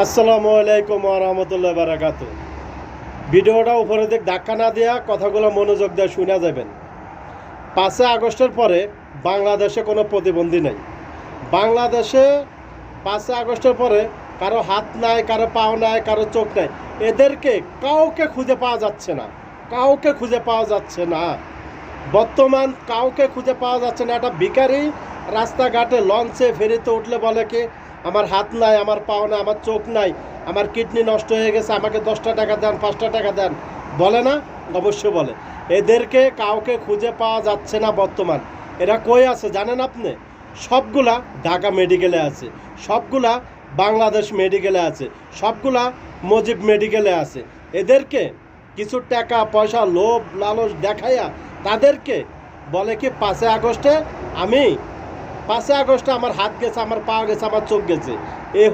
আসসালামু আলাইকুম ওয়া রাহমাতুল্লাহি ওয়া বারাকাতুহু। ভিডিওটা উপরে দিক ধাক্কা না দেওয়া কথাগুলো মনোযোগ দিয়ে শোনা যাবেন। 5 আগস্টের পরে বাংলাদেশে কোনো প্রতিবন্ধী নেই। বাংলাদেশে 5 আগস্টের পরে কারো হাত নাই, কারো পাও নাই, কারো চোখ নাই। এদেরকে কাউকে খুঁজে পাওয়া যাচ্ছে না, কাউকে খুঁজে পাওয়া যাচ্ছে না। বর্তমান কাউকে খুঁজে পাওয়া যাচ্ছে না। একটা ভিখারি রাস্তাঘাটে লঞ্চে ফেরিতে উঠলে বলে কি, আমার হাত নাই, আমার পাও নাই, আমার চোখ নাই, আমার কিডনি নষ্ট হয়ে গেছে, আমাকে 10টা টাকা দেন, 5টা টাকা দেন, বলে না? অবশ্যই বলে। এদেরকে কাউকে খুঁজে পাওয়া যাচ্ছে না বর্তমান। এরা কই আছে জানেন আপনি? সবগুলা ঢাকা মেডিকেলে আছে, সবগুলা বাংলাদেশ মেডিকেলে আছে, সবগুলা মুজিব মেডিকেলে আছে। এদেরকে কিছু টাকা পয়সা লোভ লালচ দেখাইয়া তাদেরকে বলে কি 5 আগস্টে আমার হাত গেছে, আমার পা গেছে, আমার চোখ গেছে। এ